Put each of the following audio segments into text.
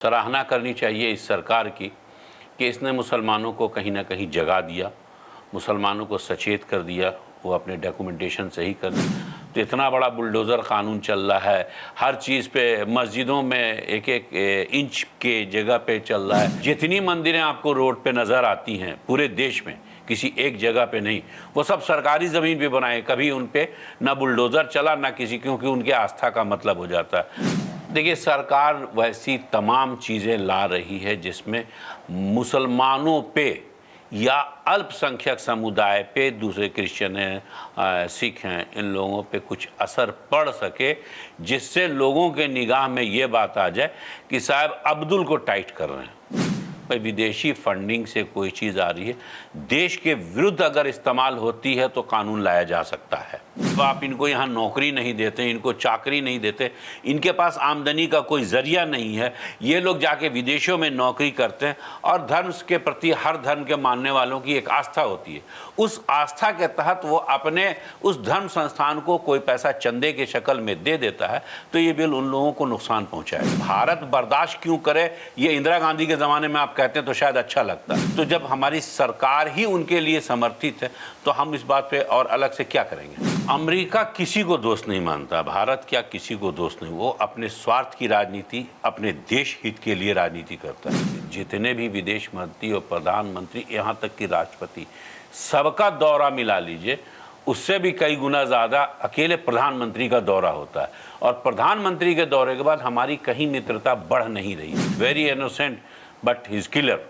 सराहना करनी चाहिए इस सरकार की कि इसने मुसलमानों को कहीं ना कहीं जगा दिया, मुसलमानों को सचेत कर दिया, वो अपने डॉक्यूमेंटेशन सही कर दें। तो इतना बड़ा बुलडोज़र कानून चल रहा है, हर चीज़ पे, मस्जिदों में एक एक इंच के जगह पे चल रहा है। जितनी मंदिरें आपको रोड पे नज़र आती हैं पूरे देश में, किसी एक जगह पे नहीं, वो सब सरकारी ज़मीन पे बनाए, कभी उन पे ना बुलडोज़र चला ना किसी, क्योंकि उनके आस्था का मतलब हो जाता है। देखिए, सरकार वैसी तमाम चीज़ें ला रही है जिसमें मुसलमानों पे या अल्पसंख्यक समुदाय पे, दूसरे क्रिश्चियन हैं, सिख हैं, इन लोगों पे कुछ असर पड़ सके, जिससे लोगों के निगाह में ये बात आ जाए कि साहब अब्दुल को टाइट कर रहे हैं। भाई, विदेशी फंडिंग से कोई चीज़ आ रही है, देश के विरुद्ध अगर इस्तेमाल होती है तो कानून लाया जा सकता है। तो आप इनको यहाँ नौकरी नहीं देते, इनको चाकरी नहीं देते, इनके पास आमदनी का कोई जरिया नहीं है, ये लोग जाके विदेशों में नौकरी करते हैं और धर्म के प्रति हर धर्म के मानने वालों की एक आस्था होती है, उस आस्था के तहत वो अपने उस धर्म संस्थान को कोई पैसा चंदे के शक्ल में दे देता है, तो ये बिल उन लोगों को नुकसान पहुँचाए। भारत बर्दाश्त क्यों करे, ये इंदिरा गांधी के ज़माने में आप कहते हैं तो शायद अच्छा लगता है। तो जब हमारी सरकार ही उनके लिए समर्थित है तो हम इस बात पे और अलग से क्या करेंगे। अमेरिका किसी को दोस्त नहीं मानता, भारत क्या किसी को दोस्त नहीं, वो अपने स्वार्थ की राजनीति, अपने देश हित के लिए राजनीति करता है। जितने भी विदेश मंत्री और प्रधानमंत्री, यहाँ तक कि राष्ट्रपति, सबका दौरा मिला लीजिए, उससे भी कई गुना ज़्यादा अकेले प्रधानमंत्री का दौरा होता है, और प्रधानमंत्री के दौरे के बाद हमारी कहीं मित्रता बढ़ नहीं रही। Very innocent but his killer,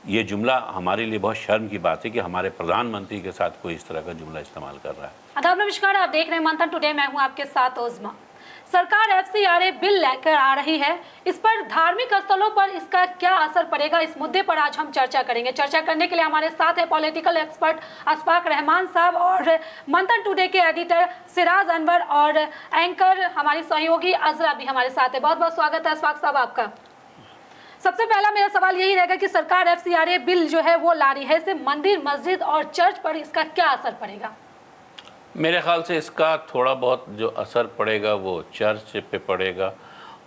ये जुमला हमारे लिए बहुत शर्म की बात है कि हमारे प्रधानमंत्री के साथ कोई इस तरह का जुमला इस्तेमाल कर रहा है। आदाब, नमस्कार, आप देख रहे हैं मंथन टुडे, मैं हूं आपके साथ ओज़मा। सरकार FCRA बिल लेकर आ रही है, इस पर धार्मिक स्थलों पर इसका क्या असर पड़ेगा, इस मुद्दे पर आज हम चर्चा करेंगे। चर्चा करने के लिए हमारे साथ है पॉलिटिकल एक्सपर्ट अशफाक रहमान साहब और मंथन टुडे के एडिटर सिराज अनवर और एंकर हमारी सहयोगी अजरा भी हमारे साथ है। बहुत बहुत स्वागत है अशफाक साहब आपका। सबसे पहला मेरा सवाल यही रहेगा कि सरकार FCRA बिल जो है वो ला रही है, इससे मंदिर, मस्जिद और चर्च पर इसका क्या असर पड़ेगा? मेरे ख्याल से इसका थोड़ा बहुत जो असर पड़ेगा वो चर्च पे पड़ेगा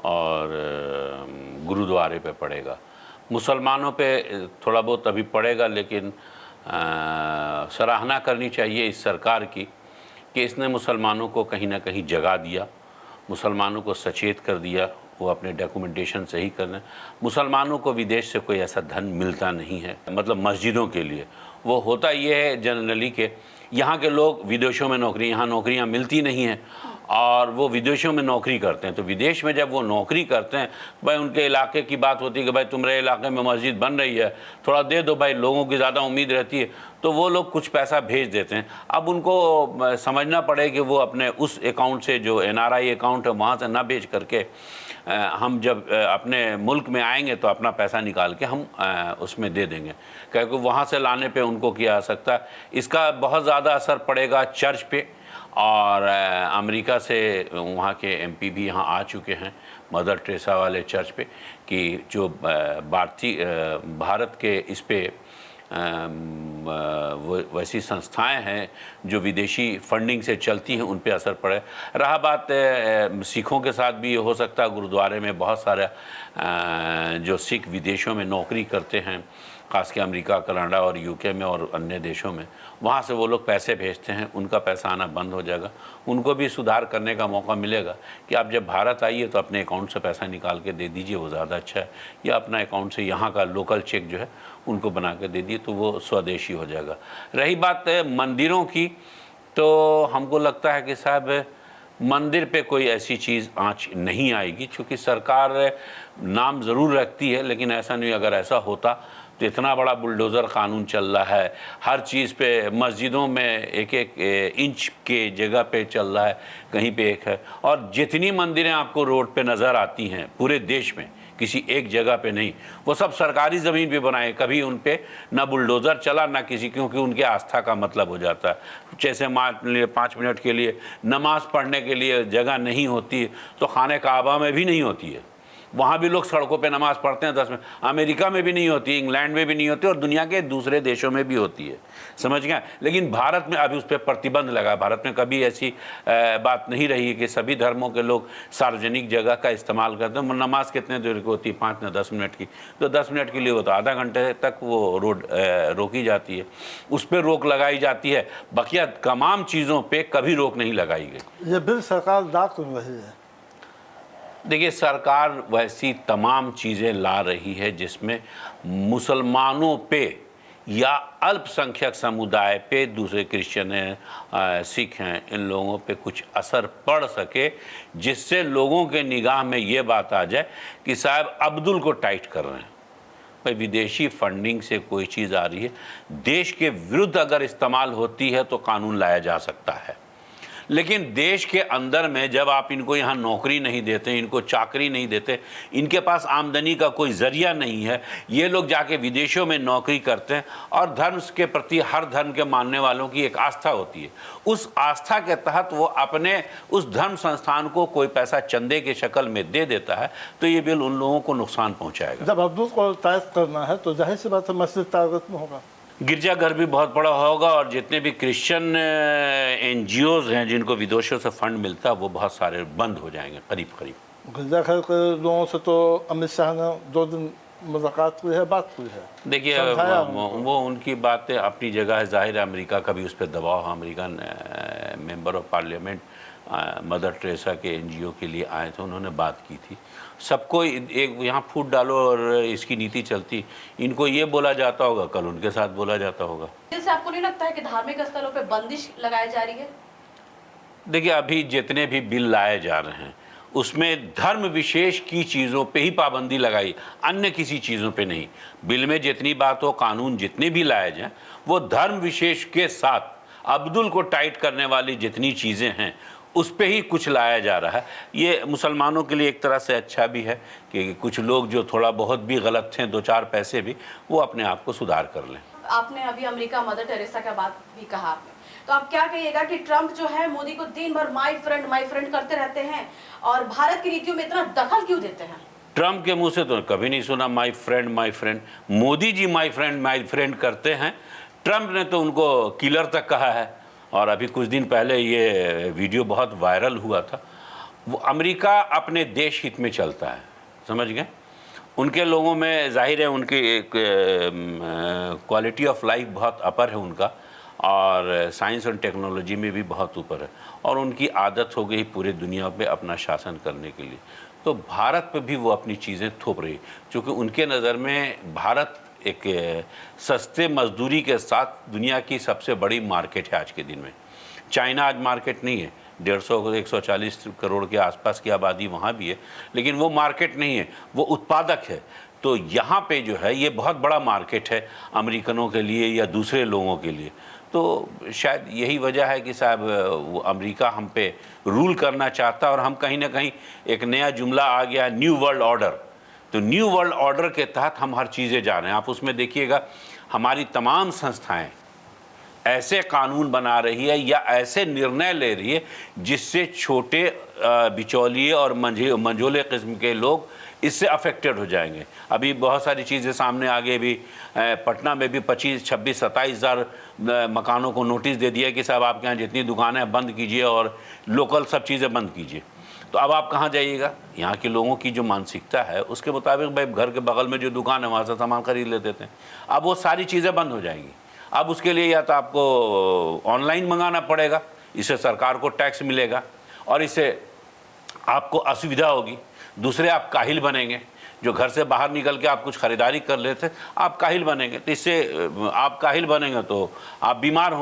और गुरुद्वारे पे पड़ेगा। मुसलमानों पे थोड़ा बहुत अभी पड़ेगा, लेकिन सराहना करनी चाहिए इस सरकार की कि इसने मुसलमानों को कहीं ना कहीं जगा दिया, मुसलमानों को सचेत कर दिया, वो अपने डॉक्यूमेंटेशन सही कर लें। मुसलमानों को विदेश से कोई ऐसा धन मिलता नहीं है, मतलब मस्जिदों के लिए। वो होता ये है जनरली कि यहाँ के लोग विदेशों में नौकरी, यहाँ नौकरियाँ मिलती नहीं हैं और वो विदेशों में नौकरी करते हैं। तो विदेश में जब वो नौकरी करते हैं, भाई उनके इलाके की बात होती है कि भाई तुम्हारे इलाके में मस्जिद बन रही है, थोड़ा दे दो भाई, लोगों की ज़्यादा उम्मीद रहती है, तो वो लोग कुछ पैसा भेज देते हैं। अब उनको समझना पड़े कि वो अपने उस अकाउंट से, जो NRI अकाउंट है, वहाँ से ना भेज करके हम जब अपने मुल्क में आएंगे तो अपना पैसा निकाल के हम उसमें दे देंगे, क्योंकि वहाँ से लाने पे उनको किया जा सकता है। इसका बहुत ज़्यादा असर पड़ेगा चर्च पे, और अमेरिका से वहाँ के MP भी यहाँ आ चुके हैं मदर टेरेसा वाले चर्च पे, कि जो भारत के इस पे वैसी संस्थाएं हैं जो विदेशी फंडिंग से चलती हैं, उन पे असर पड़े। रहा बात सिखों के साथ भी हो सकता है, गुरुद्वारे में बहुत सारे जो सिख विदेशों में नौकरी करते हैं, ख़ास के अमेरिका, कनाडा और UK में और अन्य देशों में, वहाँ से वो लोग पैसे भेजते हैं, उनका पैसा आना बंद हो जाएगा। उनको भी सुधार करने का मौका मिलेगा कि आप जब भारत आइए तो अपने अकाउंट से पैसा निकाल के दे दीजिए, वो ज़्यादा अच्छा है, या अपना अकाउंट से यहाँ का लोकल चेक जो है उनको बना के दे दिए, तो वो स्वदेशी हो जाएगा। रही बात मंदिरों की, तो हमको लगता है कि साहब मंदिर पे कोई ऐसी चीज़ आँच नहीं आएगी, क्योंकि सरकार नाम ज़रूर रखती है, लेकिन ऐसा नहीं, अगर ऐसा होता तो इतना बड़ा बुलडोज़र कानून चल रहा है, हर चीज़ पे, मस्जिदों में एक एक इंच के जगह पे चल रहा है, कहीं पे एक है, और जितनी मंदिरें आपको रोड पे नज़र आती हैं पूरे देश में, किसी एक जगह पे नहीं, वो सब सरकारी ज़मीन पे बनाए, कभी उन पे ना बुलडोज़र चला ना किसी, क्योंकि उनके आस्था का मतलब हो जाता है। जैसे मान लीजिए 5 मिनट के लिए नमाज़ पढ़ने के लिए जगह नहीं होती, तो खाने काबा में भी नहीं होती है, वहाँ भी लोग सड़कों पे नमाज पढ़ते हैं 10 मिनट। अमेरिका में भी नहीं होती, इंग्लैंड में भी नहीं होती और दुनिया के दूसरे देशों में भी होती है, समझ गए। लेकिन भारत में अभी उस पर प्रतिबंध लगा। भारत में कभी ऐसी बात नहीं रही है कि सभी धर्मों के लोग सार्वजनिक जगह का इस्तेमाल करते हैं। नमाज कितने देर की होती है, 5 या 10 मिनट की, तो 10 मिनट के लिए होता, आधा घंटे तक वो रोड रोकी जाती है, उस पर रोक लगाई जाती है। बकिया तमाम चीज़ों पर कभी रोक नहीं लगाई गई। ये बिल सरकार ला क्यों रही है? देखिए, सरकार वैसी तमाम चीज़ें ला रही है जिसमें मुसलमानों पे या अल्पसंख्यक समुदाय पे, दूसरे क्रिश्चियन हैं, सिख हैं, इन लोगों पे कुछ असर पड़ सके, जिससे लोगों के निगाह में ये बात आ जाए कि साहब अब्दुल को टाइट कर रहे हैं। भाई, विदेशी फंडिंग से कोई चीज़ आ रही है, देश के विरुद्ध अगर इस्तेमाल होती है तो कानून लाया जा सकता है। लेकिन देश के अंदर में जब आप इनको यहाँ नौकरी नहीं देते, इनको चाकरी नहीं देते, इनके पास आमदनी का कोई जरिया नहीं है, ये लोग जाके विदेशों में नौकरी करते हैं और धर्म के प्रति हर धर्म के मानने वालों की एक आस्था होती है। उस आस्था के तहत वो अपने उस धर्म संस्थान को कोई पैसा चंदे के शक्ल में दे देता है, तो ये बिल उन लोगों को नुकसान पहुँचाएगा। जब अब्दुल को टाइट करना है तो जाहिर सी बात है मस्जिद टारगेट में होगा, गिरजाघर भी बहुत बड़ा होगा और जितने भी क्रिश्चियन NGOs हैं जिनको विदेशों से फंड मिलता है वो बहुत सारे बंद हो जाएंगे करीब करीब। गिरजाघर के लोगों से तो अमित शाह ने 2 दिन मुलाकात हुई है, बात हुई है। देखिए, वो उनकी बातें अपनी जगह है। जाहिर है अमेरिका का भी उस पर दबाव, American member of parliament mother Teresa के NGO के लिए आए थे, उन्होंने बात की थी। सबको एक यहाँ फूट डालो और इसकी नीति चलती, इनको ये बोला जाता होगा, कल उनके साथ बोला जाता होगा। इससे आपको नहीं लगता है कि धार्मिक स्थलों पे बंदिश लगाई जा रही है? देखिए, अभी जितने भी बिल लाए जा रहे हैं उसमें धर्म विशेष की चीज़ों पे ही पाबंदी लगाई, अन्य किसी चीज़ों पे नहीं। बिल में जितनी बात हो, कानून जितने भी लाए जाएं, वो धर्म विशेष के साथ अब्दुल को टाइट करने वाली जितनी चीज़ें हैं उस पे ही कुछ लाया जा रहा है। ये मुसलमानों के लिए एक तरह से अच्छा भी है कि कुछ लोग जो थोड़ा बहुत भी गलत थे, 2-4 पैसे भी, वो अपने आप को सुधार कर लें। आपने अभी अमेरिका मदर टेरेसा का बात भी कहा आपने, तो आप क्या कहिएगा कि ट्रंप जो है मोदी को दिन भर माई फ्रेंड करते रहते हैं और भारत की नीतियों में इतना दखल क्यों देते हैं? ट्रंप के मुंह से तो कभी नहीं सुना my friend. Modi ji my friend करते हैं। ट्रंप ने तो उनको किलर तक कहा है और अभी कुछ दिन पहले ये वीडियो बहुत वायरल हुआ था। वो अमेरिका अपने देश हित में चलता है, समझ गए। उनके लोगों में जाहिर है उनकी एक क्वालिटी ऑफ लाइफ बहुत अपर है उनका, और साइंस और टेक्नोलॉजी में भी बहुत ऊपर है, और उनकी आदत हो गई पूरे दुनिया पे अपना शासन करने के लिए। तो भारत पे भी वो अपनी चीज़ें थोप रही, क्योंकि उनके नज़र में भारत एक सस्ते मजदूरी के साथ दुनिया की सबसे बड़ी मार्केट है आज के दिन में। चाइना आज मार्केट नहीं है, 150-140 करोड़ के आसपास की आबादी वहाँ भी है, लेकिन वो मार्केट नहीं है, वो उत्पादक है। तो यहाँ पे जो है ये बहुत बड़ा मार्केट है अमेरिकनों के लिए या दूसरे लोगों के लिए। तो शायद यही वजह है कि साहब वो अमेरिका हम पे रूल करना चाहता है, और हम कहीं ना कहीं, एक नया जुमला आ गया, न्यू वर्ल्ड ऑर्डर। तो न्यू वर्ल्ड ऑर्डर के तहत हम हर चीज़ें जा रहे हैं। आप उसमें देखिएगा हमारी तमाम संस्थाएं ऐसे कानून बना रही है या ऐसे निर्णय ले रही है जिससे छोटे बिचौलिए और मंझोले किस्म के लोग इससे अफेक्टेड हो जाएंगे। अभी बहुत सारी चीज़ें सामने आ गई। भी पटना में भी 25-26-27 हज़ार मकानों को नोटिस दे दिया कि साहब आपके यहाँ जितनी दुकानें हैं बंद कीजिए और लोकल सब चीज़ें बंद कीजिए। तो अब आप कहाँ जाइएगा? यहाँ के लोगों की जो मानसिकता है उसके मुताबिक भाई घर के बगल में जो दुकान है वहाँ से सामान खरीद लेते थे। अब वो सारी चीज़ें बंद हो जाएंगी। अब उसके लिए या तो आपको ऑनलाइन मंगाना पड़ेगा, इससे सरकार को टैक्स मिलेगा और इससे आपको असुविधा होगी। दूसरे आप काहिल बनेंगे, जो घर से बाहर निकल के आप कुछ खरीदारी कर लेते आप काहिल बनेंगे। तो इससे आप काहिल बनेंगे तो आप बीमार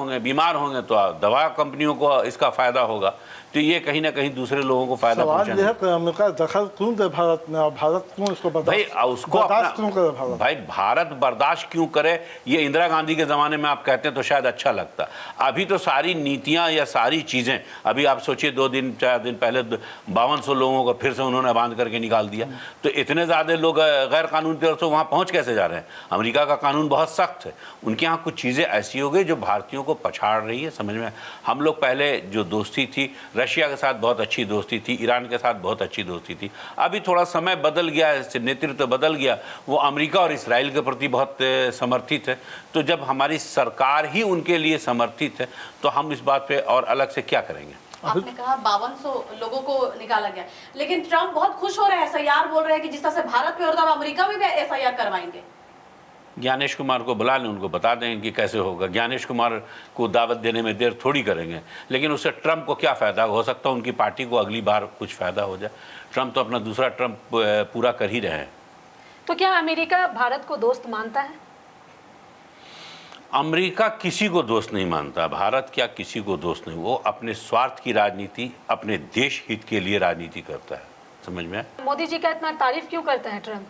होंगे तो दवा कंपनियों को इसका फ़ायदा होगा। तो ये कहीं ना कहीं दूसरे लोगों को फायदा पहुंचाना। सवाल यह है कि अमेरिका दखल क्यों दे भारत में, और भारत क्यों इसको बर्दाश्त क्यों करे? भाई भारत बर्दाश्त क्यों करे? ये इंदिरा गांधी के ज़माने में आप कहते हैं तो शायद अच्छा लगता। अभी तो सारी नीतियां या सारी चीज़ें, अभी आप सोचिए 2-4 दिन पहले 5200 लोगों को फिर से उन्होंने बांध करके निकाल दिया। तो इतने ज़्यादा लोग गैर कानूनी तौर से वहाँ पहुँच कैसे जा रहे हैं? अमेरिका का कानून बहुत सख्त है। उनके यहाँ कुछ चीज़ें ऐसी हो गई जो भारतीयों को पछाड़ रही है। समझ में, हम लोग पहले जो दोस्ती थी रशिया के साथ बहुत अच्छी दोस्ती थी, ईरान के साथ बहुत अच्छी दोस्ती थी। अभी थोड़ा समय बदल गया है, नेतृत्व बदल गया, वो अमेरिका और इसराइल के प्रति बहुत समर्थित है। तो जब हमारी सरकार ही उनके लिए समर्थित है तो हम इस बात पे और अलग से क्या करेंगे। आपने कहा 5200 लोगों को निकाला गया, लेकिन ट्रंप बहुत खुश हो रहे हैं, एसआईआर बोल रहे हैं कि जिस तरह से भारत में और अमेरिका में भी एसआईआर करवाएंगे। ज्ञानेश कुमार को बुला लें, उनको बता दें कि कैसे होगा। ज्ञानेश कुमार को दावत देने में देर थोड़ी करेंगे, लेकिन उससे ट्रंप को क्या फ़ायदा हो सकता है, उनकी पार्टी को अगली बार कुछ फ़ायदा हो जाए। ट्रंप तो अपना दूसरा ट्रंप पूरा कर ही रहे हैं। तो क्या अमेरिका भारत को दोस्त मानता है? अमेरिका किसी को दोस्त नहीं मानता, भारत क्या किसी को दोस्त नहीं। वो अपने स्वार्थ की राजनीति, अपने देश हित के लिए राजनीति करता है। समझ में आया? मोदी जी का इतना तारीफ क्यों करते हैं ट्रंप?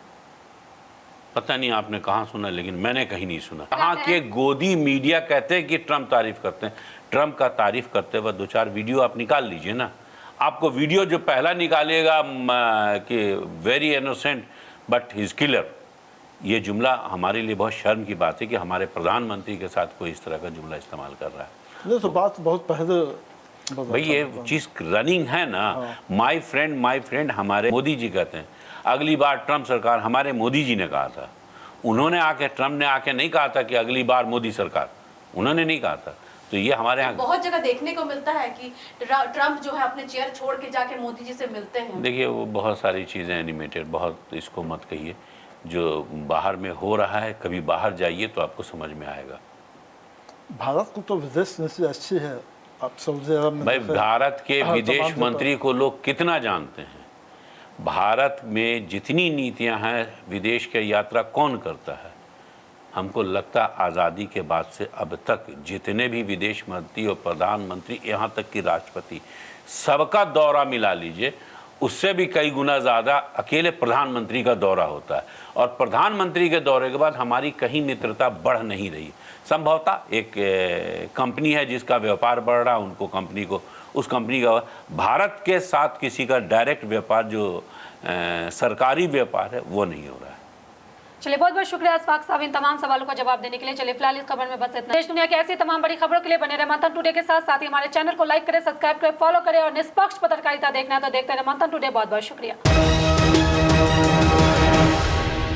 पता नहीं आपने कहाँ सुना, लेकिन मैंने कहीं नहीं सुना। कहाँ के गोदी मीडिया कहते हैं कि ट्रंप तारीफ करते हैं। ट्रंप का तारीफ करते हुए 2-4 वीडियो आप निकाल लीजिए ना। आपको वीडियो जो पहला निकालेगा कि very innocent but his killer, ये जुमला हमारे लिए बहुत शर्म की बात है कि हमारे प्रधानमंत्री के साथ कोई इस तरह का जुमला इस्तेमाल कर रहा है। नहीं तो बात बहुत पहले भाई ये चीज़ रनिंग है ना। माय फ्रेंड हमारे मोदी जी कहते हैं। अगली बार ट्रंप सरकार हमारे मोदी जी ने कहा था। उन्होंने आके, ट्रंप ने आके नहीं कहा था कि अगली बार मोदी सरकार, उन्होंने नहीं कहा था। तो ये हमारे यहाँ बहुत जगह देखने को मिलता है कि ट्रंप जो है अपने चेयर छोड़ के जाके मोदी जी से मिलते हैं। देखिए वो बहुत सारी चीज़ें एनिमेटेड, बहुत इसको मत कहिए। जो बाहर में हो रहा है, कभी बाहर जाइए तो आपको समझ में आएगा। भारत को तो विदेश नीति अच्छी है। आप सऊदी अरब में भाई देखें, भारत के हाँ, विदेश तमाम मंत्री को लोग कितना जानते हैं। भारत में जितनी नीतियां हैं, विदेश के यात्रा कौन करता है। हमको लगता है आज़ादी के बाद से अब तक जितने भी विदेश मंत्री और प्रधानमंत्री, यहाँ तक कि राष्ट्रपति, सबका दौरा मिला लीजिए, उससे भी कई गुना ज़्यादा अकेले प्रधानमंत्री का दौरा होता है। और प्रधानमंत्री के दौरे के बाद हमारी कहीं मित्रता बढ़ नहीं रही। संभवतः एक कंपनी है जिसका व्यापार बढ़ रहा है, उनको कंपनी को, उस कंपनी का भारत के साथ किसी का डायरेक्ट व्यापार जो सरकारी व्यापार है वो नहीं हो रहा है। चलिए बहुत बहुत शुक्रिया अशफाक साहब इन तमाम सवालों का जवाब देने के लिए। चलिए फिलहाल इस खबर में बस इतना। देश दुनिया की ऐसी तमाम बड़ी खबरों के लिए बने रहे मंथन टुडे के साथ। साथ ही हमारे चैनल को लाइक करें, सब्सक्राइब करें, फॉलो करें और निष्पक्ष पत्रकारिता देखना है तो देखते रहे मंथन टुडे। बहुत बहुत शुक्रिया।